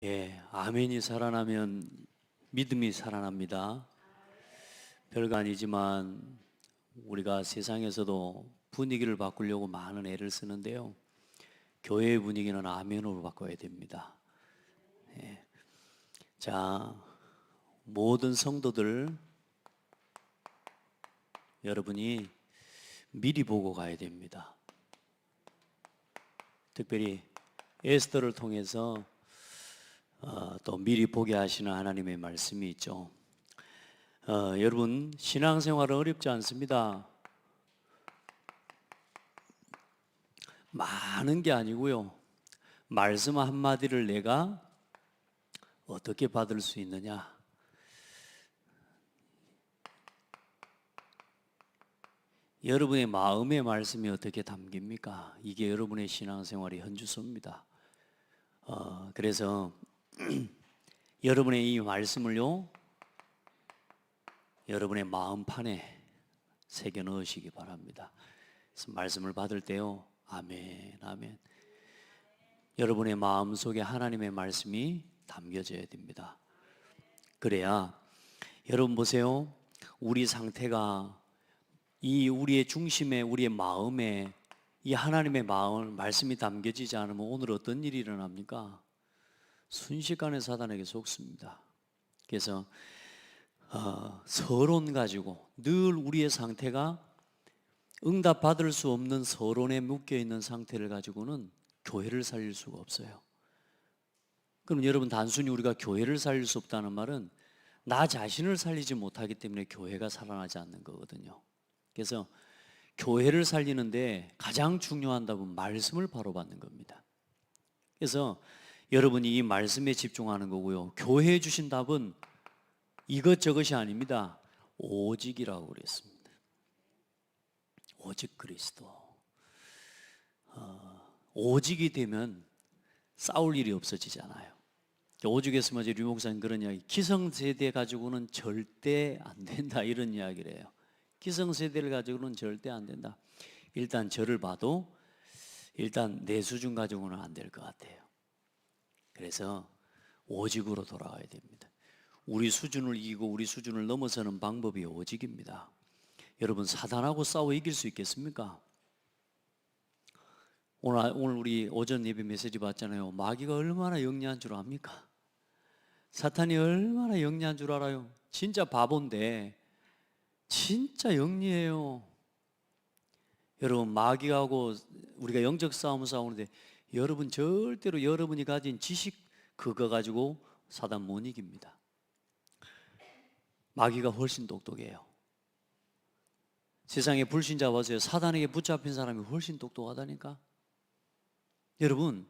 예, 아멘이 살아나면 믿음이 살아납니다. 별거 아니지만 우리가 세상에서도 분위기를 바꾸려고 많은 애를 쓰는데요. 교회의 분위기는 아멘으로 바꿔야 됩니다. 예. 자, 모든 성도들 여러분이 미리 보고 가야 됩니다. 특별히 에스더를 통해서 또 미리 보게 하시는 하나님의 말씀이 있죠. 여러분, 신앙생활은 어렵지 않습니다. 많은 게 아니고요. 말씀 한마디를 내가 어떻게 받을 수 있느냐. 여러분의 마음의 말씀이 어떻게 담깁니까? 이게 여러분의 신앙생활의 현주소입니다. 그래서 여러분의 이 말씀을요, 여러분의 마음판에 새겨 넣으시기 바랍니다. 그래서 말씀을 받을 때요, 아멘, 아멘. 여러분의 마음 속에 하나님의 말씀이 담겨져야 됩니다. 그래야 여러분 보세요. 우리 상태가 이 우리의 중심에, 우리의 마음에 이 하나님의 마음 말씀이 담겨지지 않으면 오늘 어떤 일이 일어납니까? 순식간에 사단에게 속습니다. 그래서 서론 가지고 늘 우리의 상태가 응답 받을 수 없는 서론에 묶여 있는 상태를 가지고는 교회를 살릴 수가 없어요. 그럼 여러분, 단순히 우리가 교회를 살릴 수 없다는 말은 나 자신을 살리지 못하기 때문에 교회가 살아나지 않는 거거든요. 그래서 교회를 살리는데 가장 중요한 답은 말씀을 바로 받는 겁니다. 그래서 여러분이 이 말씀에 집중하는 거고요. 교회에 주신 답은 이것저것이 아닙니다. 오직이라고 그랬습니다. 오직 그리스도. 오직이 되면 싸울 일이 없어지잖아요. 오직에서 먼저 류 목사님 그런 이야기, 기성세대 가지고는 절대 안 된다 이런 이야기를 해요. 기성세대를 가지고는 절대 안 된다. 일단 저를 봐도 일단 내 수준 가지고는 안 될 것 같아요. 그래서 오직으로 돌아가야 됩니다. 우리 수준을 이기고 우리 수준을 넘어서는 방법이 오직입니다. 여러분, 사단하고 싸워 이길 수 있겠습니까? 오늘 우리 오전 예배 메시지 봤잖아요. 마귀가 얼마나 영리한 줄 압니까? 사탄이 얼마나 영리한 줄 알아요? 진짜 바본데 진짜 영리해요. 여러분, 마귀하고 우리가 영적 싸움을 싸우는데 여러분 절대로 여러분이 가진 지식 그거 가지고 사단 못 이깁니다. 마귀가 훨씬 똑똑해요. 세상에 불신자 와서요, 사단에게 붙잡힌 사람이 훨씬 똑똑하다니까. 여러분,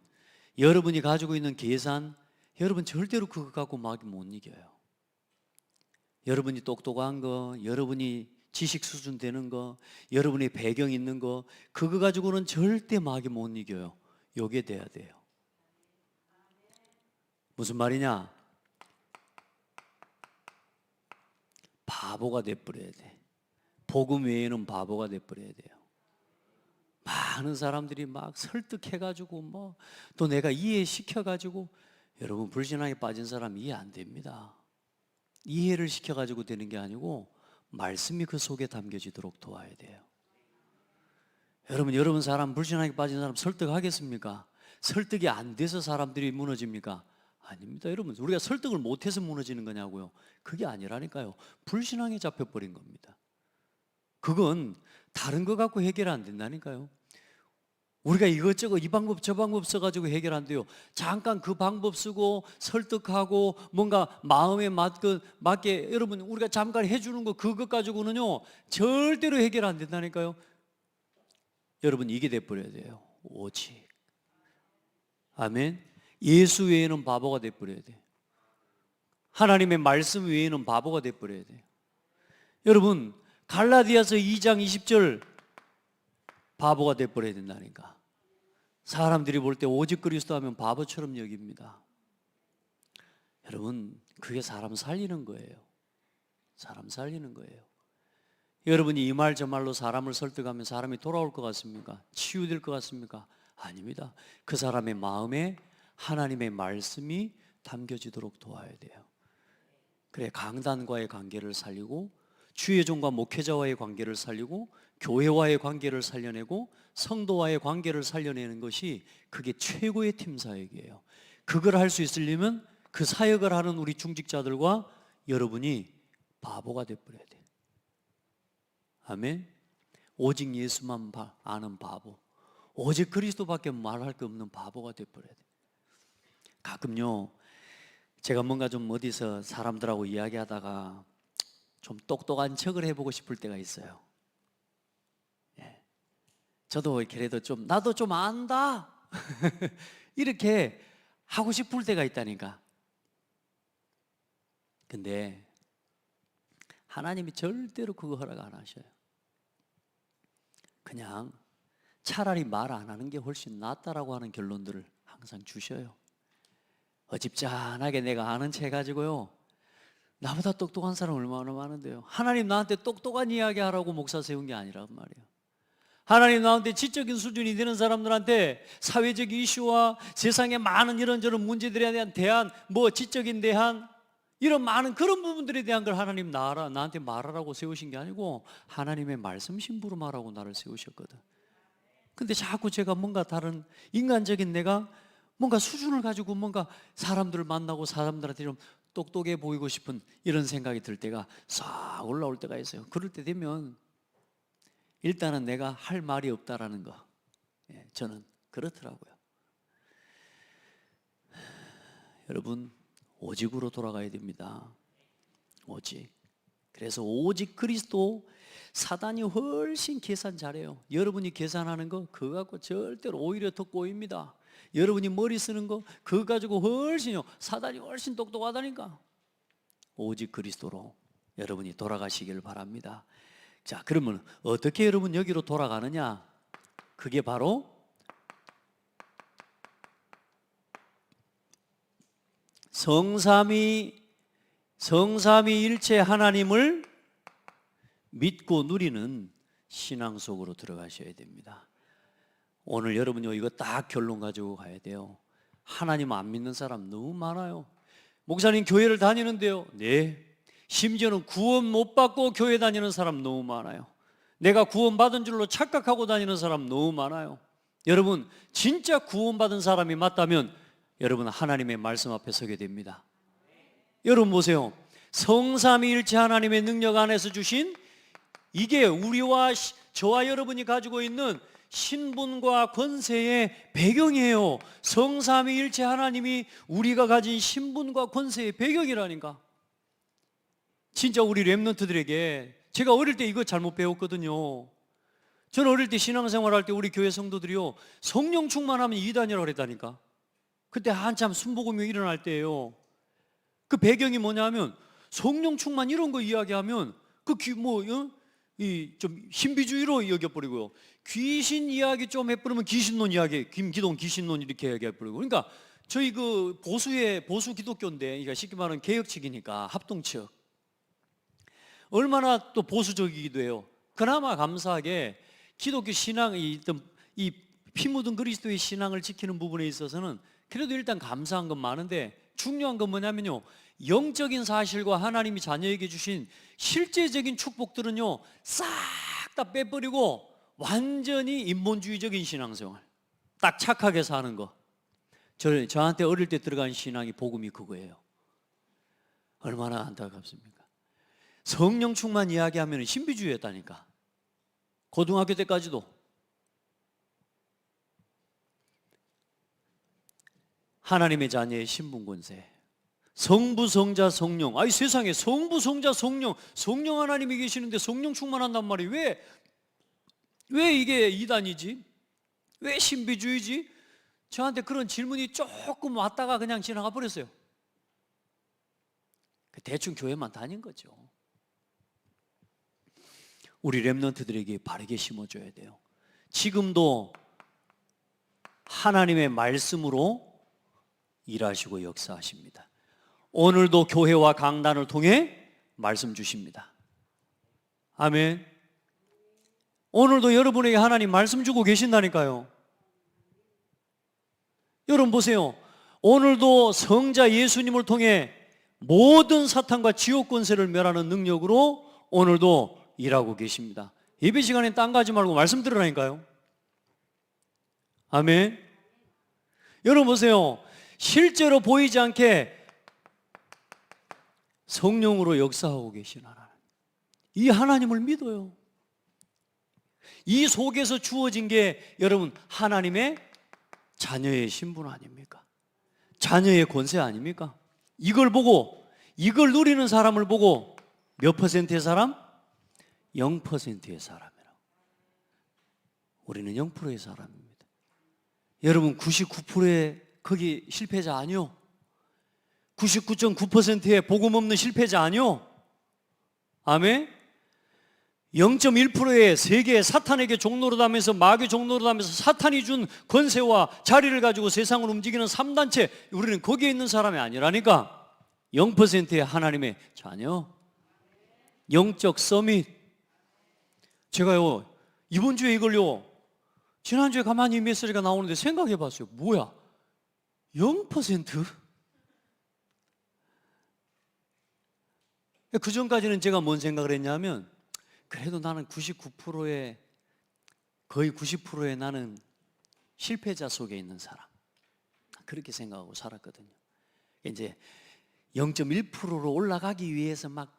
여러분이 가지고 있는 계산, 여러분 절대로 그거 갖고 마귀 못 이겨요. 여러분이 똑똑한 거, 여러분이 지식 수준 되는 거, 여러분의 배경 있는 거, 그거 가지고는 절대 마귀 못 이겨요. 요게 돼야 돼요. 무슨 말이냐? 바보가 돼버려야 돼. 복음 외에는 바보가 돼버려야 돼요. 많은 사람들이 막 설득해가지고 또 내가 이해시켜가지고, 여러분 불신앙에 빠진 사람 이해 안 됩니다. 이해를 시켜가지고 되는 게 아니고 말씀이 그 속에 담겨지도록 도와야 돼요. 여러분 사람 불신앙에 빠진 사람 설득하겠습니까? 설득이 안 돼서 사람들이 무너집니까? 아닙니다. 여러분, 우리가 설득을 못해서 무너지는 거냐고요? 그게 아니라니까요. 불신앙에 잡혀버린 겁니다. 그건 다른 거 갖고 해결 안 된다니까요. 우리가 이것저것 이 방법 저 방법 써가지고 해결 안 돼요. 잠깐 그 방법 쓰고 설득하고 뭔가 마음에 맞게 여러분 우리가 잠깐 해주는 거 그것 가지고는요 절대로 해결 안 된다니까요. 여러분, 이게 돼버려야 돼요. 오직. 아멘. 예수 외에는 바보가 돼버려야 돼요. 하나님의 말씀 외에는 바보가 돼버려야 돼요. 여러분, 갈라디아서 2장 20절 바보가 돼버려야 된다니까. 사람들이 볼 때 오직 그리스도 하면 바보처럼 여깁니다. 여러분, 그게 사람 살리는 거예요. 사람 살리는 거예요. 여러분이 이 말 저 말로 사람을 설득하면 사람이 돌아올 것 같습니까? 치유될 것 같습니까? 아닙니다. 그 사람의 마음에 하나님의 말씀이 담겨지도록 도와야 돼요. 그래, 강단과의 관계를 살리고 주의 종과 목회자와의 관계를 살리고 교회와의 관계를 살려내고 성도와의 관계를 살려내는 것이 그게 최고의 팀 사역이에요. 그걸 할 수 있으려면 그 사역을 하는 우리 중직자들과 여러분이 바보가 돼버려야 돼요. 아멘. 오직 예수만 아는 바보, 오직 그리스도밖에 말할 게 없는 바보가 돼버려야 돼요. 가끔요, 제가 뭔가 좀 어디서 사람들하고 이야기하다가 좀 똑똑한 척을 해보고 싶을 때가 있어요. 예. 저도 그래도 좀 나도 좀 안다 이렇게 하고 싶을 때가 있다니까. 근데 하나님이 절대로 그거 허락 안 하셔요. 그냥 차라리 말 안 하는 게 훨씬 낫다라고 하는 결론들을 항상 주셔요. 어집잖하게 내가 아는 체 가지고요, 나보다 똑똑한 사람 얼마나 많은데요. 하나님 나한테 똑똑한 이야기 하라고 목사 세운 게 아니란 말이에요. 하나님 나한테 지적인 수준이 되는 사람들한테 사회적 이슈와 세상의 많은 이런저런 문제들에 대한 대안, 뭐 지적인 대안, 이런 많은 그런 부분들에 대한 걸 하나님 나한테 말하라고 세우신 게 아니고 하나님의 말씀 심부름하라고 나를 세우셨거든. 근데 자꾸 제가 뭔가 다른 인간적인 내가 뭔가 수준을 가지고 뭔가 사람들을 만나고 사람들한테 좀 똑똑해 보이고 싶은 이런 생각이 들 때가 싹 올라올 때가 있어요. 그럴 때 되면 일단은 내가 할 말이 없다라는 거, 저는 그렇더라고요. 여러분, 오직으로 돌아가야 됩니다. 오직. 그래서 오직 그리스도. 사단이 훨씬 계산 잘해요. 여러분이 계산하는 거 그거 갖고 절대로 오히려 더 꼬입니다. 여러분이 머리 쓰는 거 그거 가지고 훨씬요, 사단이 훨씬 똑똑하다니까. 오직 그리스도로 여러분이 돌아가시길 바랍니다. 자, 그러면 어떻게 여러분 여기로 돌아가느냐? 그게 바로 성삼위일체 하나님을 믿고 누리는 신앙 속으로 들어가셔야 됩니다. 오늘 여러분요, 이거 딱 결론 가지고 가야 돼요. 하나님 안 믿는 사람 너무 많아요. 목사님 교회를 다니는데요, 네. 심지어는 구원 못 받고 교회 다니는 사람 너무 많아요. 내가 구원 받은 줄로 착각하고 다니는 사람 너무 많아요. 여러분, 진짜 구원 받은 사람이 맞다면 여러분 하나님의 말씀 앞에 서게 됩니다. 여러분 보세요. 성삼위일체 하나님의 능력 안에서 주신 이게 우리와 저와 여러분이 가지고 있는 신분과 권세의 배경이에요. 성삼위일체 하나님이 우리가 가진 신분과 권세의 배경이라니까. 진짜 우리 렘넌트들에게, 제가 어릴 때 이거 잘못 배웠거든요. 저는 어릴 때 신앙생활 할 때 우리 교회 성도들이요, 성령 충만하면 이단이라고 그랬다니까. 그때 한참 순복음이 일어날 때예요. 그 배경이 뭐냐면 성령 충만 이런 거 이야기하면 좀 신비주의로 여겨버리고요, 귀신 이야기 좀 해버리면 귀신론 이야기, 김기동 귀신론 이렇게 얘기해버리고. 그러니까 저희 그 보수 기독교인데, 그러니까 쉽게 말하면 개혁 측이니까 합동 측, 얼마나 또 보수적이기도 해요. 그나마 감사하게 기독교 신앙이 이 피 묻은 그리스도의 신앙을 지키는 부분에 있어서는 그래도 일단 감사한 건 많은데, 중요한 건 뭐냐면요, 영적인 사실과 하나님이 자녀에게 주신 실제적인 축복들은요 싹 다 빼버리고 완전히 인본주의적인 신앙생활, 딱 착하게 사는 거. 저한테 어릴 때 들어간 신앙이 복음이 그거예요. 얼마나 안타깝습니까? 성령 충만 이야기하면 신비주의였다니까. 고등학교 때까지도. 하나님의 자녀의 신분 권세, 성부, 성자, 성령. 아니 세상에 성부, 성자, 성령 하나님이 계시는데 성령 충만한단 말이에요. 왜 이게 이단이지? 왜 신비주의지? 저한테 그런 질문이 조금 왔다가 그냥 지나가 버렸어요. 대충 교회만 다닌 거죠. 우리 렘넌트들에게 바르게 심어줘야 돼요. 지금도 하나님의 말씀으로 일하시고 역사하십니다. 오늘도 교회와 강단을 통해 말씀 주십니다. 아멘. 오늘도 여러분에게 하나님 말씀 주고 계신다니까요. 여러분 보세요. 오늘도 성자 예수님을 통해 모든 사탄과 지옥 권세를 멸하는 능력으로 오늘도 일하고 계십니다. 예배 시간에 딴 거 하지 말고 말씀 들으라니까요. 아멘. 여러분 보세요. 실제로 보이지 않게 성령으로 역사하고 계신 하나님, 이 하나님을 믿어요. 이 속에서 주어진 게 여러분 하나님의 자녀의 신분 아닙니까? 자녀의 권세 아닙니까? 이걸 보고, 이걸 누리는 사람을 보고 몇 퍼센트의 사람? 0%의 사람이라고. 우리는 0%의 사람입니다. 여러분 99%의 거기 실패자 아니요? 99.9%의 복음 없는 실패자 아니요? 아멘? 0.1%의 세계 사탄에게 종노릇하면서 마귀 종노릇하면서 사탄이 준 권세와 자리를 가지고 세상을 움직이는 3단체, 우리는 거기에 있는 사람이 아니라니까. 0%의 하나님의 자녀, 영적 서밋. 제가요 이번 주에 이걸요 지난주에 가만히 이 메시지가 나오는데 생각해 봤어요. 뭐야 0%? 그 전까지는 제가 뭔 생각을 했냐면, 그래도 나는 99%의 거의 90%의 나는 실패자 속에 있는 사람, 그렇게 생각하고 살았거든요. 이제 0.1%로 올라가기 위해서 막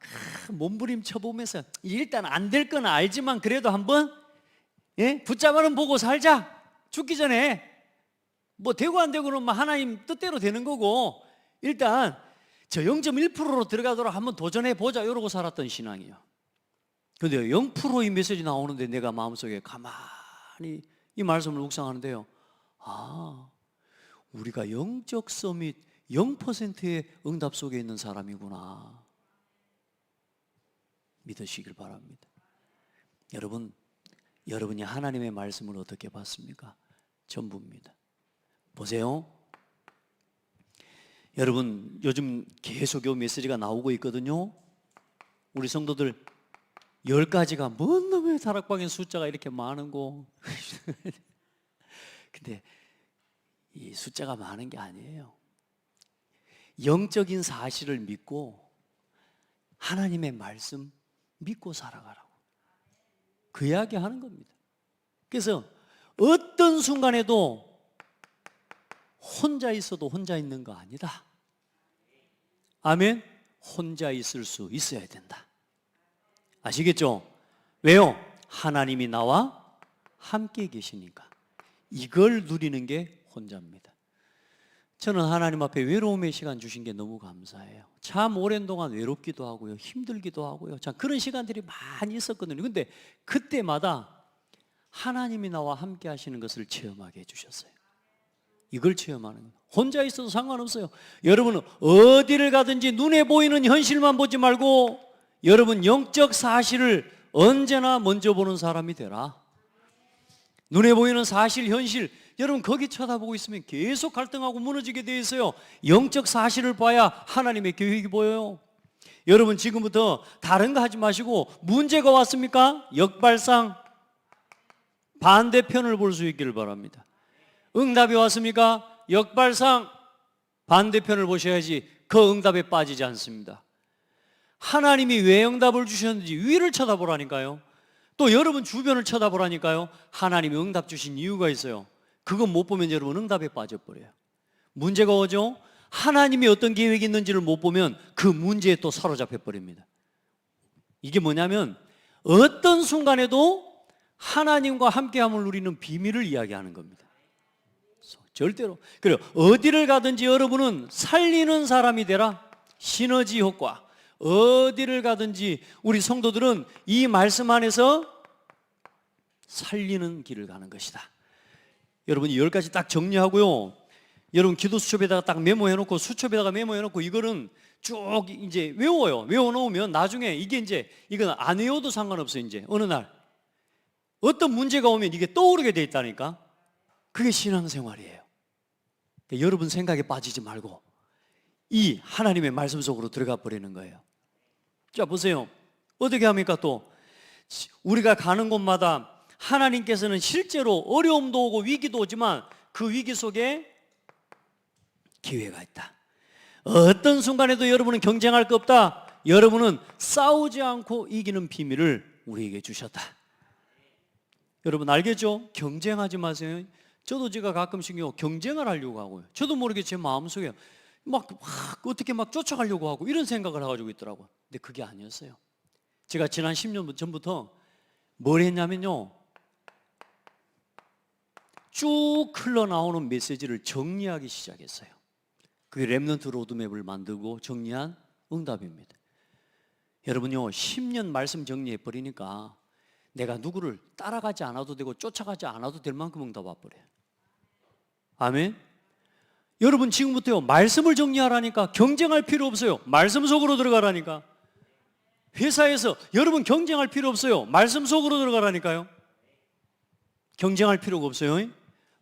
몸부림쳐 보면서 일단 안 될 건 알지만 그래도 한번 붙잡아는 보고 살자. 죽기 전에 뭐 되고 안 되고는 뭐 하나님 뜻대로 되는 거고, 일단 저 0.1%로 들어가도록 한번 도전해 보자, 이러고 살았던 신앙이에요. 근데 0%의 메시지 나오는데 내가 마음속에 가만히 이 말씀을 묵상하는데요, 아, 우리가 영적 서밋 0%의 응답 속에 있는 사람이구나 믿으시길 바랍니다. 여러분이 하나님의 말씀을 어떻게 봤습니까? 전부입니다. 보세요. 여러분 요즘 계속 이 메시지가 나오고 있거든요. 우리 성도들 10가지가 뭔 놈의 다락방의 숫자가 이렇게 많은 거. 근데 이 숫자가 많은 게 아니에요. 영적인 사실을 믿고 하나님의 말씀 믿고 살아가라고, 그 이야기 하는 겁니다. 그래서 어떤 순간에도 혼자 있어도 혼자 있는 거 아니다. 아멘. 혼자 있을 수 있어야 된다. 아시겠죠? 왜요? 하나님이 나와 함께 계시니까. 이걸 누리는 게 혼자입니다. 저는 하나님 앞에 외로움의 시간 주신 게 너무 감사해요. 참 오랜 동안 외롭기도 하고요, 힘들기도 하고요, 참 그런 시간들이 많이 있었거든요. 근데 그때마다 하나님이 나와 함께 하시는 것을 체험하게 해주셨어요. 이걸 체험하는 거예요. 혼자 있어도 상관없어요. 여러분은 어디를 가든지 눈에 보이는 현실만 보지 말고 여러분 영적 사실을 언제나 먼저 보는 사람이 되라. 눈에 보이는 사실, 현실, 여러분 거기 쳐다보고 있으면 계속 갈등하고 무너지게 돼 있어요. 영적 사실을 봐야 하나님의 계획이 보여요. 여러분 지금부터 다른 거 하지 마시고, 문제가 왔습니까? 역발상 반대편을 볼 수 있기를 바랍니다. 응답이 왔습니까? 역발상 반대편을 보셔야지 그 응답에 빠지지 않습니다. 하나님이 왜 응답을 주셨는지 위를 쳐다보라니까요. 또 여러분 주변을 쳐다보라니까요. 하나님이 응답 주신 이유가 있어요. 그건 못 보면 여러분 응답에 빠져버려요. 문제가 오죠? 하나님이 어떤 계획이 있는지를 못 보면 그 문제에 또 사로잡혀 버립니다. 이게 뭐냐면 어떤 순간에도 하나님과 함께함을 누리는 비밀을 이야기하는 겁니다. 절대로. 그래요. 어디를 가든지 여러분은 살리는 사람이 되라. 시너지 효과. 어디를 가든지 우리 성도들은 이 말씀 안에서 살리는 길을 가는 것이다. 여러분이 10가지 딱 정리하고요, 여러분 기도 수첩에다가 딱 메모해놓고, 수첩에다가 메모해놓고 이거는 쭉 이제 외워요. 외워놓으면 나중에 이건 안 외워도 상관없어요. 이제 어느 날 어떤 문제가 오면 이게 떠오르게 돼 있다니까. 그게 신앙생활이에요. 그러니까 여러분 생각에 빠지지 말고 이 하나님의 말씀 속으로 들어가 버리는 거예요. 자 보세요. 어떻게 합니까? 또 우리가 가는 곳마다 하나님께서는 실제로 어려움도 오고 위기도 오지만 그 위기 속에 기회가 있다. 어떤 순간에도 여러분은 경쟁할 거 없다. 여러분은 싸우지 않고 이기는 비밀을 우리에게 주셨다. 여러분 알겠죠? 경쟁하지 마세요. 저도 제가 가끔씩요 경쟁을 하려고 하고요. 저도 모르게 제 마음속에 막 어떻게 막 쫓아가려고 하고 이런 생각을 해가지고 있더라고요. 근데 그게 아니었어요. 제가 지난 10년 전부터 뭘 했냐면요, 쭉 흘러나오는 메시지를 정리하기 시작했어요. 그게 렘넌트 로드맵을 만들고 정리한 응답입니다. 여러분요 10년 말씀 정리해버리니까 내가 누구를 따라가지 않아도 되고 쫓아가지 않아도 될 만큼 응답 와버려요. 아멘. 여러분 지금부터요 말씀을 정리하라니까 경쟁할 필요 없어요. 말씀 속으로 들어가라니까. 회사에서 여러분 경쟁할 필요 없어요. 말씀 속으로 들어가라니까요. 경쟁할 필요가 없어요.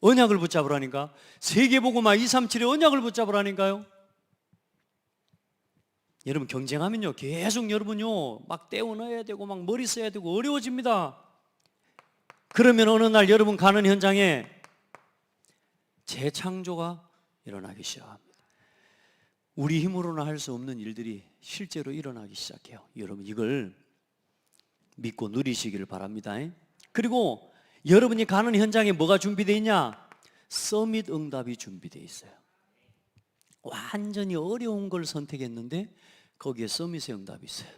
언약을 붙잡으라니까. 세계복음화 237의 언약을 붙잡으라니까요. 여러분 경쟁하면요 계속 여러분요 막 떼어 넣어야 되고 막 머리 써야 되고 어려워집니다. 그러면 어느 날 여러분 가는 현장에 재창조가 일어나기 시작합니다. 우리 힘으로는 할 수 없는 일들이 실제로 일어나기 시작해요. 여러분 이걸 믿고 누리시기를 바랍니다. 그리고 여러분이 가는 현장에 뭐가 준비되어 있냐? 서밋 응답이 준비되어 있어요. 완전히 어려운 걸 선택했는데 거기에 서밋의 응답이 있어요.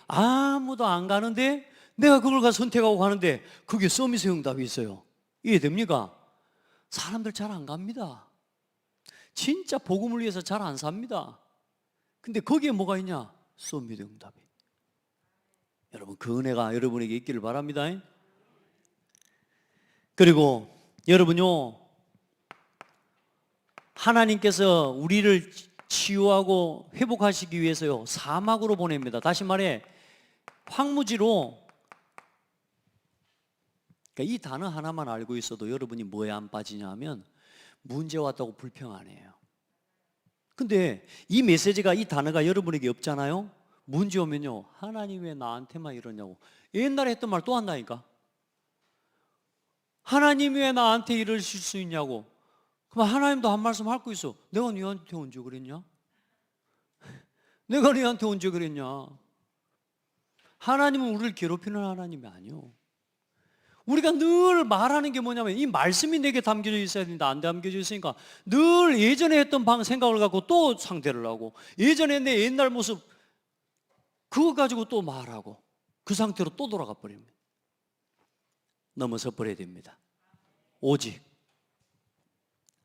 아무도 안 가는데 내가 그걸 가 선택하고 가는데 그게 서밋의 응답이 있어요. 이해됩니까? 사람들 잘 안 갑니다. 진짜 복음을 위해서 잘 안 삽니다. 근데 거기에 뭐가 있냐? 서밋의 응답이. 여러분 그 은혜가 여러분에게 있기를 바랍니다. 그리고 여러분요 하나님께서 우리를 치유하고 회복하시기 위해서요 사막으로 보냅니다. 다시 말해 황무지로. 그러니까 이 단어 하나만 알고 있어도 여러분이 뭐에 안 빠지냐 하면 문제 왔다고 불평 안 해요. 근데 이 메시지가 이 단어가 여러분에게 없잖아요. 문제 오면요 하나님 왜 나한테만 이러냐고 옛날에 했던 말 또 한다니까. 하나님 왜 나한테 이러실 수 있냐고. 그럼 하나님도 한 말씀 할 거 있어. 내가 너한테 언제 그랬냐? 내가 너한테 언제 그랬냐? 하나님은 우리를 괴롭히는 하나님이 아니요. 우리가 늘 말하는 게 뭐냐면 이 말씀이 내게 담겨져 있어야 된다. 안 담겨져 있으니까 늘 예전에 했던 생각을 갖고 또 상대를 하고 예전에 내 옛날 모습 그거 가지고 또 말하고 그 상태로 또 돌아가 버립니다. 넘어서 버려야 됩니다. 오직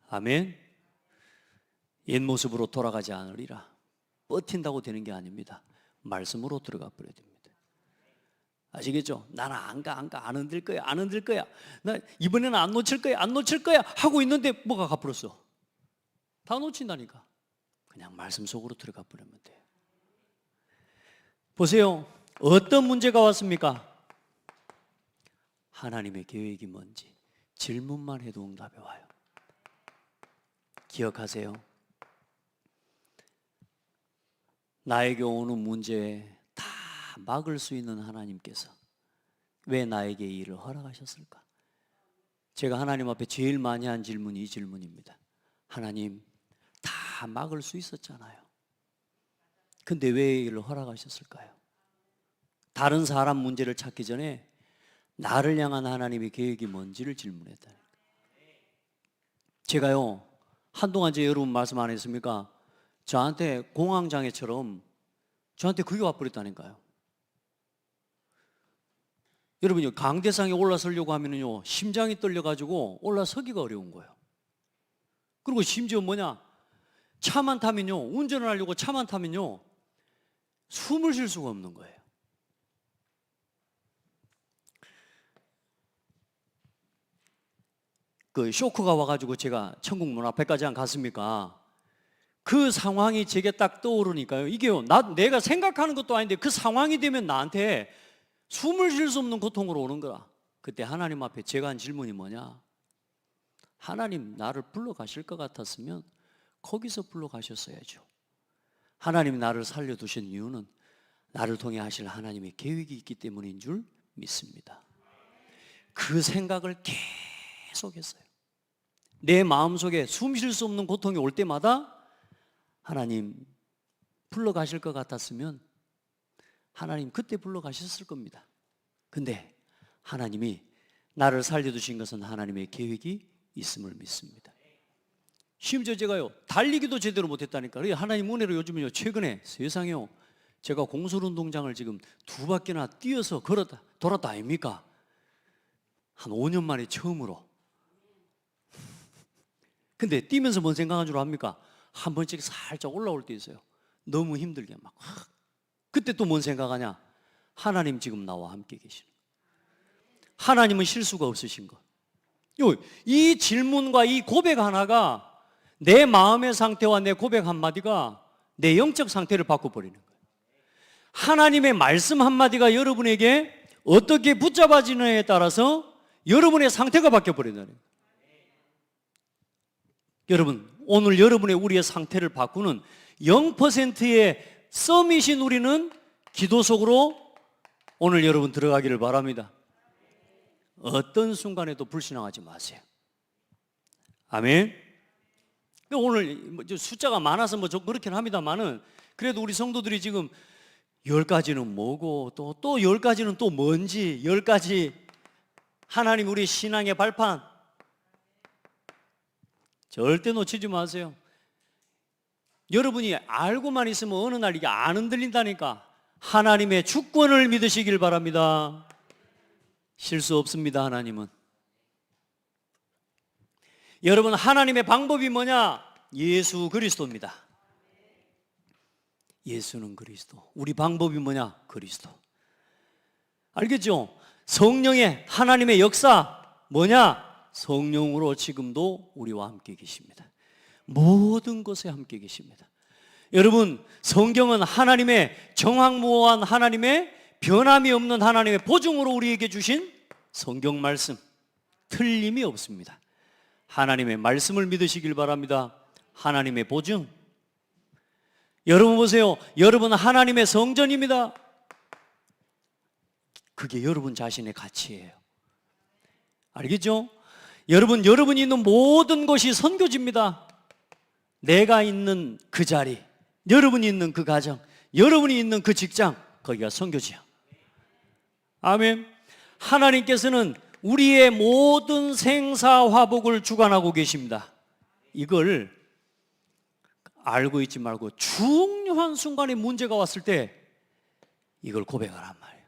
아멘 옛 모습으로 돌아가지 않으리라. 버틴다고 되는 게 아닙니다. 말씀으로 들어가 버려야 됩니다. 아시겠죠? 나는 안 흔들 거야, 안 흔들 거야. 나 이번에는 안 놓칠 거야, 안 놓칠 거야 하고 있는데 뭐가 갚으렀어? 다 놓친다니까. 그냥 말씀 속으로 들어가 버리면 돼요. 보세요. 어떤 문제가 왔습니까? 하나님의 계획이 뭔지 질문만 해도 응답이 와요. 기억하세요. 나에게 오는 문제에 다 막을 수 있는 하나님께서 왜 나에게 이 일을 허락하셨을까? 제가 하나님 앞에 제일 많이 한 질문이 이 질문입니다. 하나님, 다 막을 수 있었잖아요. 근데 왜 이 일을 허락하셨을까요? 다른 사람 문제를 찾기 전에 나를 향한 하나님의 계획이 뭔지를 질문했다는 거예요. 제가요 한동안 제 여러분 말씀 안 했습니까? 저한테 공황장애처럼 저한테 그게 와버렸다니까요. 여러분요 강대상에 올라서려고 하면요 심장이 떨려가지고 올라서기가 어려운 거예요. 그리고 심지어 뭐냐, 차만 타면요, 운전을 하려고 차만 타면요 숨을 쉴 수가 없는 거예요. 그 쇼크가 와가지고 제가 천국 문 앞에까지 안 갔습니까? 그 상황이 제게 딱 떠오르니까요. 이게요, 내가 생각하는 것도 아닌데 그 상황이 되면 나한테 숨을 쉴 수 없는 고통으로 오는 거라. 그때 하나님 앞에 제가 한 질문이 뭐냐? 하나님 나를 불러가실 것 같았으면 거기서 불러가셨어야죠. 하나님이 나를 살려두신 이유는 나를 통해 하실 하나님의 계획이 있기 때문인 줄 믿습니다. 그 생각을 계속했어요. 내 마음속에 숨 쉴 수 없는 고통이 올 때마다 하나님 불러가실 것 같았으면 하나님 그때 불러가셨을 겁니다. 근데 하나님이 나를 살려두신 것은 하나님의 계획이 있음을 믿습니다. 심지어 제가요 달리기도 제대로 못했다니까. 하나님 은혜로 요즘은요 최근에 세상에요 제가 공설운동장을 지금 2바퀴나 뛰어서 돌았다 아닙니까? 한 5년 만에 처음으로. 근데 뛰면서 뭔 생각한 줄 압니까? 한 번씩 살짝 올라올 때 있어요. 너무 힘들게 막. 그때 또 뭔 생각하냐? 하나님 지금 나와 함께 계시는 거. 하나님은 실수가 없으신 거. 이 질문과 이 고백 하나가 내 마음의 상태와 내 고백 한마디가 내 영적 상태를 바꿔버리는 거예요. 하나님의 말씀 한마디가 여러분에게 어떻게 붙잡아지느냐에 따라서 여러분의 상태가 바뀌어버린다는 거예요. 여러분, 오늘 여러분의 우리의 상태를 바꾸는 0%의 서밋이 누리는 기도 속으로 오늘 여러분 들어가기를 바랍니다. 어떤 순간에도 불신앙하지 마세요. 아멘. 오늘 숫자가 많아서 좀 그렇긴 합니다만은 그래도 우리 성도들이 지금 10가지는 뭐고 또 10가지는 또 뭔지 10가지 하나님 우리 신앙의 발판 절대 놓치지 마세요. 여러분이 알고만 있으면 어느 날 이게 안 흔들린다니까. 하나님의 주권을 믿으시길 바랍니다. 실수 없습니다. 하나님은. 여러분 하나님의 방법이 뭐냐? 예수 그리스도입니다. 예수는 그리스도. 우리 방법이 뭐냐? 그리스도. 알겠죠? 성령의 하나님의 역사 뭐냐? 성령으로 지금도 우리와 함께 계십니다. 모든 것에 함께 계십니다. 여러분 성경은 하나님의 정확무오한 하나님의 변함이 없는 하나님의 보증으로 우리에게 주신 성경 말씀 틀림이 없습니다. 하나님의 말씀을 믿으시길 바랍니다. 하나님의 보증. 여러분 보세요. 여러분 하나님의 성전입니다. 그게 여러분 자신의 가치예요. 알겠죠? 여러분이 있는 모든 곳이 선교지입니다. 내가 있는 그 자리, 여러분이 있는 그 가정, 여러분이 있는 그 직장, 거기가 선교지야. 아멘. 하나님께서는 우리의 모든 생사화복을 주관하고 계십니다. 이걸 알고 있지 말고 중요한 순간에 문제가 왔을 때 이걸 고백하란 말이에요.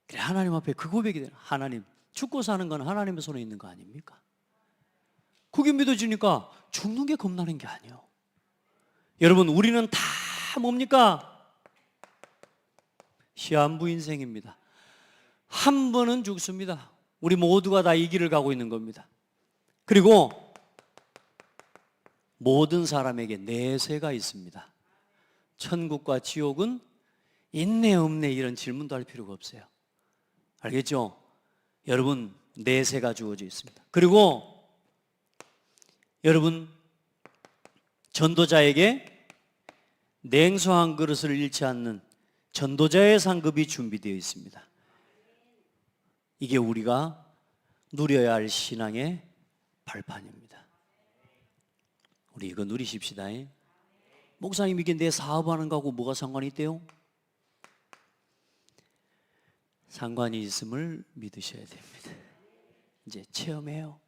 그래 하나님 앞에 그 고백이 되는 하나님 죽고 사는 건 하나님의 손에 있는 거 아닙니까? 그게 믿어지니까 죽는 게 겁나는 게 아니에요. 여러분 우리는 다 뭡니까? 시한부 인생입니다. 한 번은 죽습니다. 우리 모두가 다 이 길을 가고 있는 겁니다. 그리고 모든 사람에게 내세가 있습니다. 천국과 지옥은 있네 없네 이런 질문도 할 필요가 없어요. 알겠죠? 여러분 내세가 주어져 있습니다. 그리고 여러분 전도자에게 냉수 한 그릇을 잃지 않는 전도자의 상급이 준비되어 있습니다. 이게 우리가 누려야 할 신앙의 발판입니다. 우리 이거 누리십시다. 목사님 이게 내 사업하는 거하고 뭐가 상관이 있대요? 상관이 있음을 믿으셔야 됩니다. 이제 체험해요.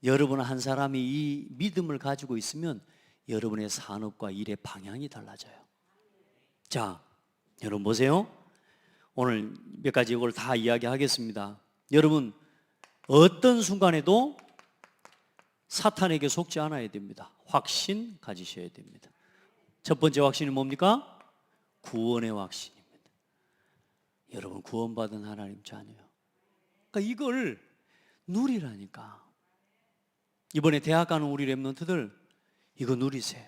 여러분 한 사람이 이 믿음을 가지고 있으면 여러분의 산업과 일의 방향이 달라져요. 자, 여러분 보세요. 오늘 몇 가지 이걸 다 이야기하겠습니다. 여러분 어떤 순간에도 사탄에게 속지 않아야 됩니다. 확신 가지셔야 됩니다. 첫 번째 확신이 뭡니까? 구원의 확신입니다. 여러분 구원받은 하나님 자녀요. 그러니까 이걸 누리라니까. 이번에 대학 가는 우리 랩런트들 이거 누리세요.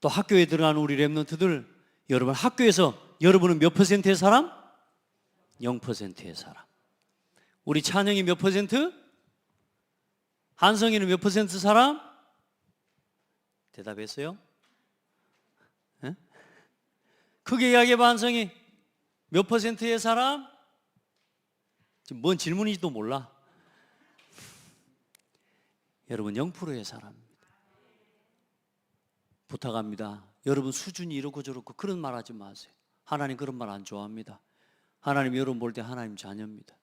또 학교에 들어가는 우리 랩런트들 여러분 학교에서 여러분은 몇 퍼센트의 사람? 0%의 사람. 우리 찬영이 몇 퍼센트? 한성이는 몇 퍼센트 사람? 대답했어요? 에? 크게 이야기해봐. 한성이 몇 퍼센트의 사람? 지금 뭔 질문인지도 몰라. 여러분 0%의 사람입니다. 부탁합니다. 여러분 수준이 이렇고 저렇고 그런 말 하지 마세요. 하나님 그런 말 안 좋아합니다. 하나님 여러분 볼 때 하나님 자녀입니다.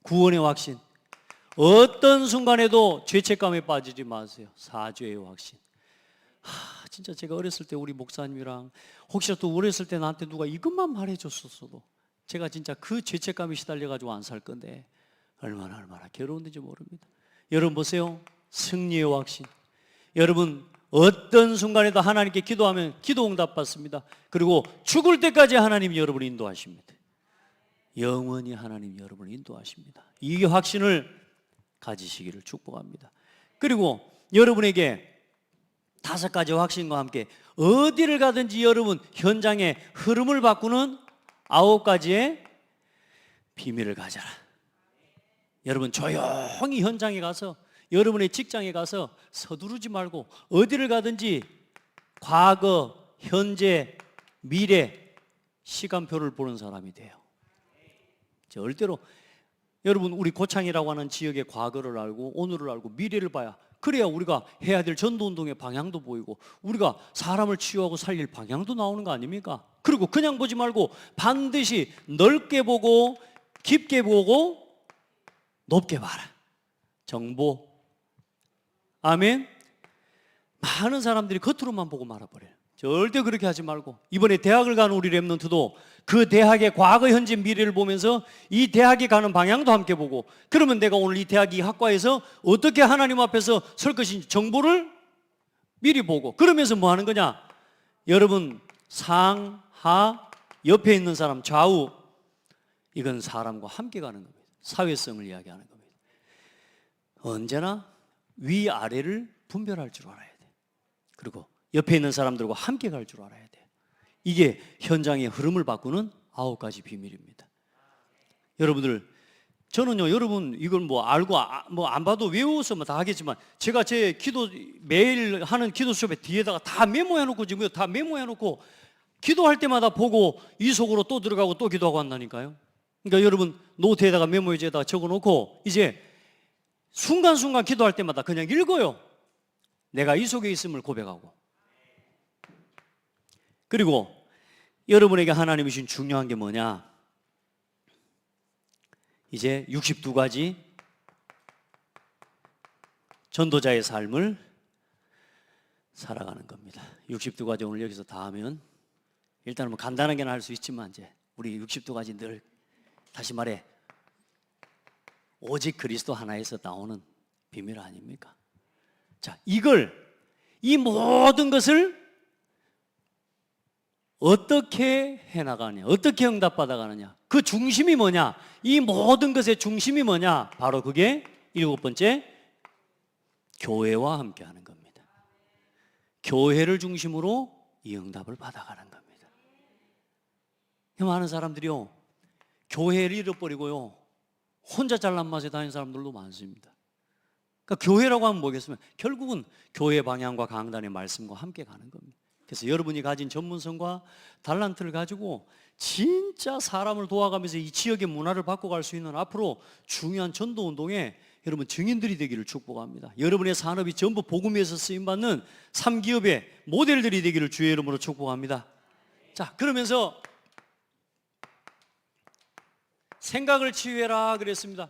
구원의 확신, 어떤 순간에도 죄책감에 빠지지 마세요. 사죄의 확신. 진짜 제가 어렸을 때 우리 목사님이랑 혹시라도 어렸을 때 나한테 누가 이것만 말해줬었어도 제가 진짜 그 죄책감에 시달려가지고 안 살 건데 얼마나 괴로운지 모릅니다. 여러분 보세요. 승리의 확신. 여러분 어떤 순간에도 하나님께 기도하면 기도 응답 받습니다. 그리고 죽을 때까지 하나님이 여러분을 인도하십니다. 영원히 하나님이 여러분을 인도하십니다. 이 확신을 가지시기를 축복합니다. 그리고 여러분에게 5가지 확신과 함께 어디를 가든지 여러분 현장의 흐름을 바꾸는 9가지의 비밀을 가져라. 여러분 조용히 현장에 가서 여러분의 직장에 가서 서두르지 말고 어디를 가든지 과거, 현재, 미래 시간표를 보는 사람이 돼요. 절대로 여러분 우리 고창이라고 하는 지역의 과거를 알고 오늘을 알고 미래를 봐야 그래야 우리가 해야 될 전도운동의 방향도 보이고 우리가 사람을 치유하고 살릴 방향도 나오는 거 아닙니까? 그리고 그냥 보지 말고 반드시 넓게 보고 깊게 보고 높게 봐라. 정보. 아멘. 많은 사람들이 겉으로만 보고 말아버려요. 절대 그렇게 하지 말고 이번에 대학을 가는 우리 랩런트도 그 대학의 과거, 현재, 미래를 보면서 이 대학에 가는 방향도 함께 보고 그러면 내가 오늘 이 대학 이 학과에서 어떻게 하나님 앞에서 설 것인지 정보를 미리 보고 그러면서 뭐 하는 거냐? 여러분 상, 하, 옆에 있는 사람 좌우 이건 사람과 함께 가는 겁니다. 사회성을 이야기하는 겁니다. 언제나 위아래를 분별할 줄 알아야 돼. 그리고 옆에 있는 사람들과 함께 갈 줄 알아야 돼요. 이게 현장의 흐름을 바꾸는 9가지 비밀입니다. 여러분들, 저는요, 여러분 이걸 뭐 알고 뭐 안 봐도 외워서 뭐 다 하겠지만 제가 제 기도 매일 하는 기도 수업에 뒤에다가 다 메모해 놓고 지금 다 메모해 놓고 기도할 때마다 보고 이 속으로 또 들어가고 또 기도하고 한다니까요. 그러니까 여러분 노트에다가 메모지에다가 적어 놓고 이제 순간순간 기도할 때마다 그냥 읽어요. 내가 이 속에 있음을 고백하고. 그리고 여러분에게 하나님이 주신 중요한 게 뭐냐? 이제 62가지 전도자의 삶을 살아가는 겁니다. 62가지 오늘 여기서 다 하면 일단은 뭐 간단하게는 할 수 있지만 이제 우리 62가지 늘 다시 말해 오직 그리스도 하나에서 나오는 비밀 아닙니까? 자, 이 모든 것을 어떻게 해나가냐, 어떻게 응답받아가느냐, 그 중심이 뭐냐, 이 모든 것의 중심이 뭐냐, 바로 그게 7번째, 교회와 함께 하는 겁니다. 교회를 중심으로 이 응답을 받아가는 겁니다. 많은 사람들이요, 교회를 잃어버리고요, 혼자 잘난 맛에 다니는 사람들도 많습니다. 그러니까 교회라고 하면 뭐겠으면 결국은 교회 방향과 강단의 말씀과 함께 가는 겁니다. 그래서 여러분이 가진 전문성과 달란트를 가지고 진짜 사람을 도와가면서 이 지역의 문화를 바꿔갈 수 있는 앞으로 중요한 전도운동에 여러분 증인들이 되기를 축복합니다. 여러분의 산업이 전부 복음에서 쓰임받는 3기업의 모델들이 되기를 주의 이름으로 축복합니다. 자, 그러면서 생각을 치유해라 그랬습니다.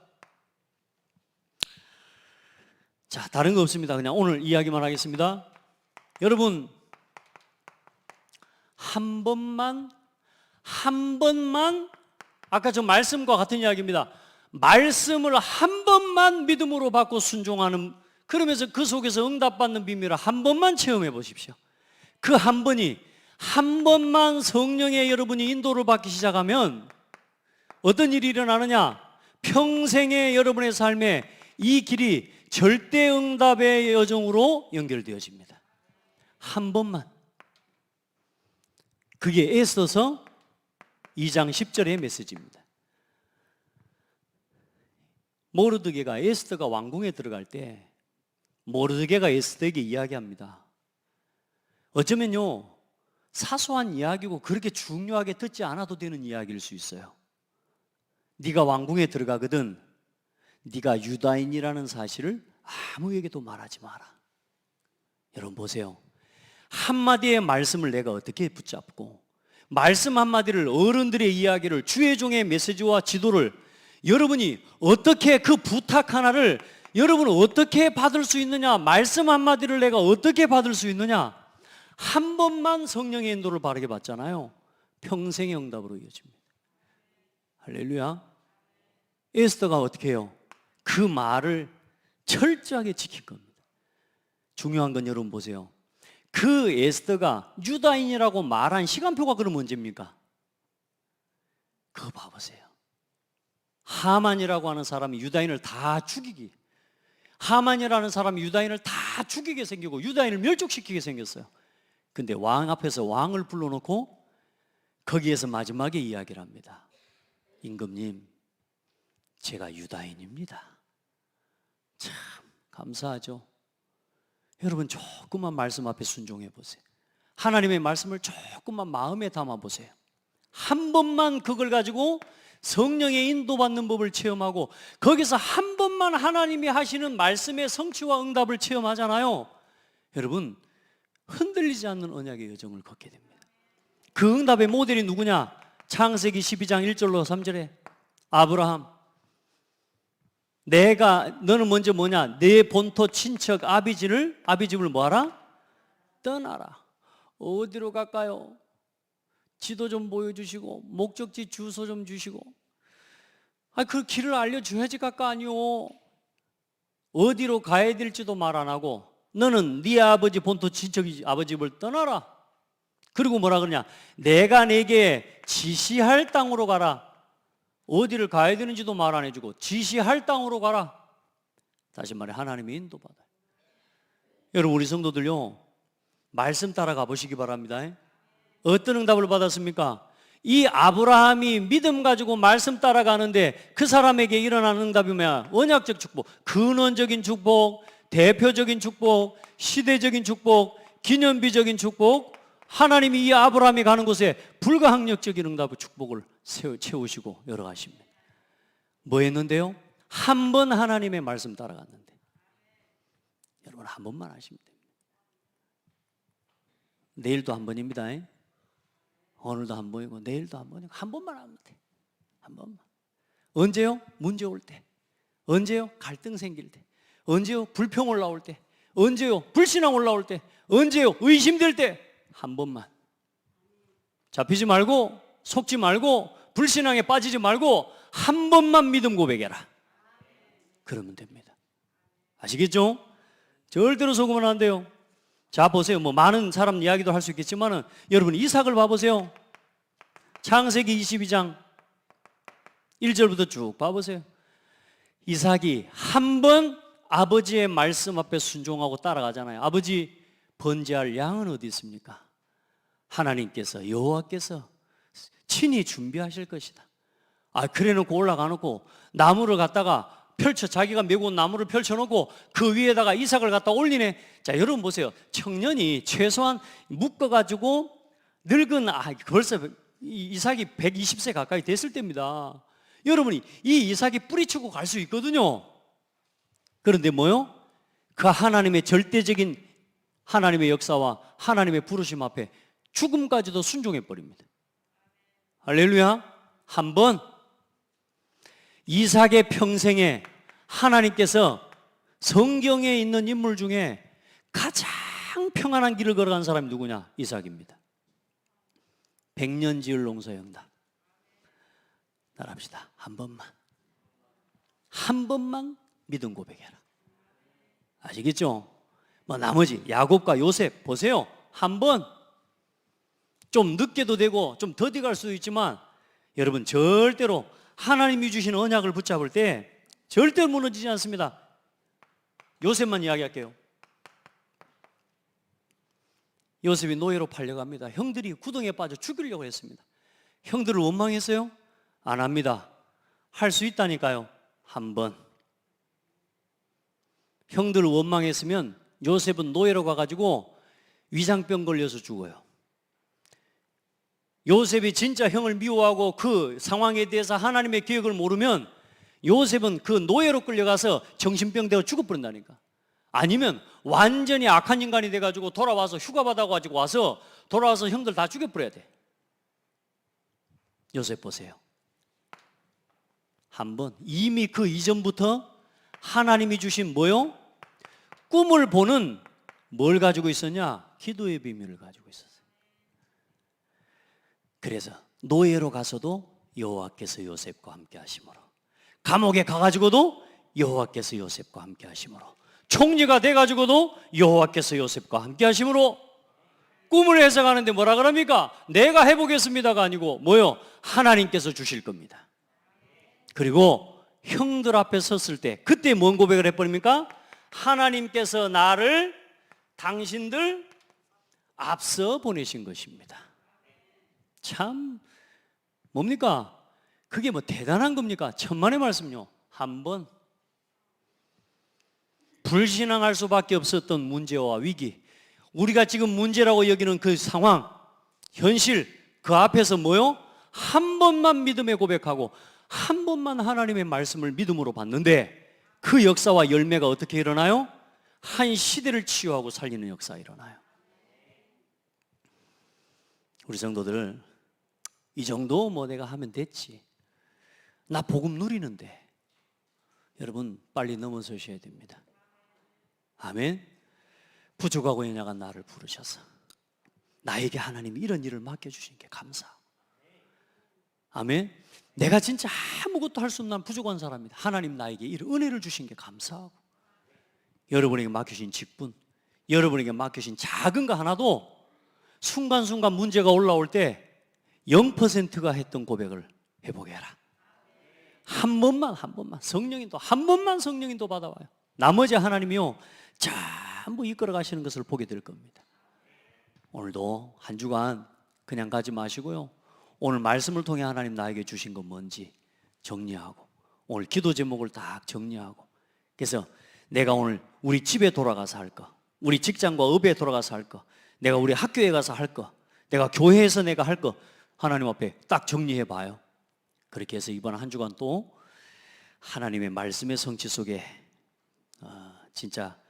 자, 다른 거 없습니다. 그냥 오늘 이야기만 하겠습니다. 여러분 한 번만 아까 저 말씀과 같은 이야기입니다. 말씀을 한 번만 믿음으로 받고 순종하는, 그러면서 그 속에서 응답받는 비밀을 한 번만 체험해 보십시오. 그 한 번이 한 번만 성령의 여러분이 인도를 받기 시작하면 어떤 일이 일어나느냐? 평생의 여러분의 삶에 이 길이 절대 응답의 여정으로 연결되어집니다. 한 번만. 그게 에스더서 2장 10절의 메시지입니다. 모르드게가 에스더가 왕궁에 들어갈 때 모르드게가 에스더에게 이야기합니다. 어쩌면요 사소한 이야기고 그렇게 중요하게 듣지 않아도 되는 이야기일 수 있어요. 네가 왕궁에 들어가거든 네가 유다인이라는 사실을 아무에게도 말하지 마라. 여러분 보세요. 한마디의 말씀을 내가 어떻게 붙잡고, 말씀 한마디를, 어른들의 이야기를, 주의 종의 메시지와 지도를 여러분이 어떻게, 그 부탁 하나를 여러분은 어떻게 받을 수 있느냐, 말씀 한마디를 내가 어떻게 받을 수 있느냐, 한 번만 성령의 인도를 바르게 받잖아요, 평생의 응답으로 이어집니다. 할렐루야. 에스더가 어떻게 해요? 그 말을 철저하게 지킨 겁니다. 중요한 건 여러분 보세요. 그 에스더가 유다인이라고 말한 시간표가 그럼 언제입니까? 그거 봐보세요. 하만이라고 하는 사람이 유다인을 다 죽이기, 하만이라는 사람이 유다인을 다 죽이게 생기고 유다인을 멸족시키게 생겼어요. 근데 왕 앞에서 왕을 불러놓고 거기에서 마지막에 이야기를 합니다. 임금님, 제가 유다인입니다. 참 감사하죠. 여러분 조금만 말씀 앞에 순종해 보세요. 하나님의 말씀을 조금만 마음에 담아 보세요. 한 번만 그걸 가지고 성령의 인도받는 법을 체험하고 거기서 한 번만 하나님이 하시는 말씀의 성취와 응답을 체험하잖아요. 여러분 흔들리지 않는 언약의 여정을 걷게 됩니다. 그 응답의 모델이 누구냐? 창세기 12장 1절로 3절에 아브라함, 너는 먼저 뭐냐? 내 본토 친척 아비집을 뭐하라? 떠나라. 어디로 갈까요? 지도 좀 보여주시고 목적지 주소 좀 주시고, 그 길을 알려줘야지 갈거 아니오. 어디로 가야 될지도 말 안 하고 너는 네 아버지 본토 친척 아버지 집을 떠나라. 그리고 뭐라 그러냐? 내가 내게 지시할 땅으로 가라. 어디를 가야 되는지도 말 안 해주고 지시할 땅으로 가라. 다시 말해 하나님의 인도받아요. 여러분 우리 성도들요, 말씀 따라 가보시기 바랍니다. 어떤 응답을 받았습니까? 이 아브라함이 믿음 가지고 말씀 따라가는데 그 사람에게 일어나는 응답이 뭐야? 언약적 축복, 근원적인 축복, 대표적인 축복, 시대적인 축복, 기념비적인 축복. 하나님이 이 아브라함이 가는 곳에 불가항력적인 응답의 축복을 채우시고 열어가십니다. 뭐 했는데요? 한 번 하나님의 말씀 따라갔는데, 여러분 한 번만 하시면 됩니다. 내일도 한 번입니다. 오늘도 한 번이고 내일도 한 번이고 한 번만 하면 돼. 한 번만. 언제요? 문제 올 때. 언제요? 갈등 생길 때. 언제요? 불평 올라올 때. 언제요? 불신앙 올라올 때. 언제요? 의심될 때. 한 번만. 잡히지 말고 속지 말고 불신앙에 빠지지 말고 한 번만 믿음 고백해라. 그러면 됩니다. 아시겠죠? 절대로 속으면 안 돼요. 자 보세요. 뭐 많은 사람 이야기도 할 수 있겠지만은 여러분 이삭을 봐보세요. 창세기 22장 1절부터 쭉 봐보세요. 이삭이 한 번 아버지의 말씀 앞에 순종하고 따라가잖아요. 아버지, 번제할 양은 어디 있습니까? 하나님께서, 여호와께서 친히 준비하실 것이다. 그래놓고 올라가놓고 나무를 갖다가 자기가 메고 온 나무를 펼쳐놓고 그 위에다가 이삭을 갖다 올리네. 자 여러분 보세요. 청년이 최소한 묶어가지고 늙은 벌써 이삭이 120세 가까이 됐을 때입니다. 여러분이 이 이삭이 뿌리치고 갈 수 있거든요. 그런데 뭐요? 그 하나님의 절대적인 하나님의 역사와 하나님의 부르심 앞에 죽음까지도 순종해 버립니다. 할렐루야. 한 번 이삭의 평생에 하나님께서 성경에 있는 인물 중에 가장 평안한 길을 걸어간 사람이 누구냐? 이삭입니다. 100년 지을 농사의 응답. 따라합시다. 한 번만 믿음 고백해라. 아시겠죠? 뭐 나머지 야곱과 요셉 보세요. 한 번 좀 늦게도 되고 좀 더디 갈 수도 있지만 여러분 절대로 하나님이 주신 언약을 붙잡을 때 절대로 무너지지 않습니다. 요셉만 이야기할게요. 요셉이 노예로 팔려갑니다. 형들이 구덩이에 빠져 죽이려고 했습니다. 형들을 원망했어요? 안 합니다. 할 수 있다니까요. 한 번. 형들을 원망했으면 요셉은 노예로 가가지고 위장병 걸려서 죽어요. 요셉이 진짜 형을 미워하고 그 상황에 대해서 하나님의 계획을 모르면 요셉은 그 노예로 끌려가서 정신병 되어 죽어버린다니까. 아니면 완전히 악한 인간이 돼가지고 돌아와서 휴가 받아가지고 와서 돌아와서 형들 다 죽여버려야 돼. 요셉 보세요. 한번 이미 그 이전부터 하나님이 주신 뭐요? 꿈을 보는 뭘 가지고 있었냐? 기도의 비밀을 가지고 있었어요. 그래서 노예로 가서도 여호와께서 요셉과 함께 하심으로, 감옥에 가가지고도 여호와께서 요셉과 함께 하심으로, 총리가 돼가지고도 여호와께서 요셉과 함께 하심으로, 꿈을 해석하는데 뭐라 그럽니까? 내가 해보겠습니다가 아니고 뭐요? 하나님께서 주실 겁니다. 그리고 형들 앞에 섰을 때 그때 뭔 고백을 해버립니까? 하나님께서 나를 당신들 앞서 보내신 것입니다. 참 뭡니까? 그게 뭐 대단한 겁니까? 천만의 말씀요. 한번 불신앙할 수밖에 없었던 문제와 위기, 우리가 지금 문제라고 여기는 그 상황, 현실, 그 앞에서 뭐요? 한 번만 믿음의 고백하고 한 번만 하나님의 말씀을 믿음으로 받는데 그 역사와 열매가 어떻게 일어나요? 한 시대를 치유하고 살리는 역사가 일어나요. 우리 성도들, 이 정도 뭐 내가 하면 됐지, 나 복음 누리는데, 여러분 빨리 넘어서셔야 됩니다. 아멘. 부족하고 연약한 나를 부르셔서 나에게 하나님이 이런 일을 맡겨주신 게 감사하고, 아멘. 내가 진짜 아무것도 할 수 없는 부족한 사람입니다. 하나님 나에게 이런 은혜를 주신 게 감사하고, 여러분에게 맡겨진 직분, 여러분에게 맡겨진 작은 거 하나도 순간순간 문제가 올라올 때 0%가 했던 고백을 해보게 해라. 한 번만 성령인도, 한 번만 성령인도 받아와요. 나머지 하나님이요 전부 이끌어 가시는 것을 보게 될 겁니다. 오늘도 한 주간 그냥 가지 마시고요, 오늘 말씀을 통해 하나님 나에게 주신 건 뭔지 정리하고, 오늘 기도 제목을 딱 정리하고, 그래서 내가 오늘 우리 집에 돌아가서 할 거, 우리 직장과 업에 돌아가서 할 거, 내가 우리 학교에 가서 할 거, 내가 교회에서 내가 할 거 하나님 앞에 딱 정리해 봐요. 그렇게 해서 이번 한 주간 또 하나님의 말씀의 성취 속에 진짜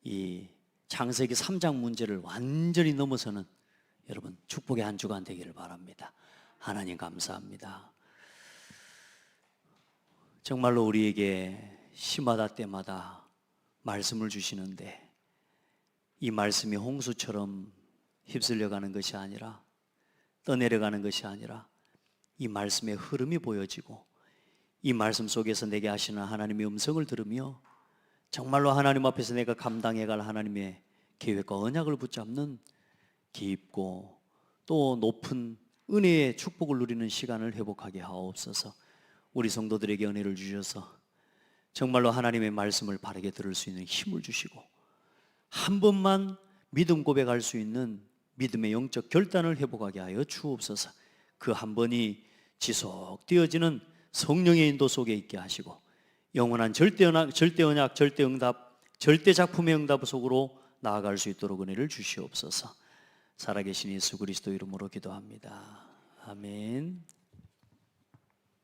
이 창세기 3장 문제를 완전히 넘어서는 여러분 축복의 한 주간 되기를 바랍니다. 하나님 감사합니다. 정말로 우리에게 시마다 때마다 말씀을 주시는데 이 말씀이 홍수처럼 휩쓸려가는 것이 아니라, 떠내려가는 것이 아니라 이 말씀의 흐름이 보여지고, 이 말씀 속에서 내게 하시는 하나님의 음성을 들으며 정말로 하나님 앞에서 내가 감당해갈 하나님의 계획과 언약을 붙잡는 깊고 또 높은 은혜의 축복을 누리는 시간을 회복하게 하옵소서. 우리 성도들에게 은혜를 주셔서 정말로 하나님의 말씀을 바르게 들을 수 있는 힘을 주시고, 한 번만 믿음 고백할 수 있는 믿음의 영적 결단을 회복하게 하여 주옵소서. 그 한 번이 지속되어지는 성령의 인도 속에 있게 하시고, 영원한 절대 언약, 절대 응답, 절대 작품의 응답 속으로 나아갈 수 있도록 은혜를 주시옵소서. 살아계신 예수 그리스도 이름으로 기도합니다. 아멘.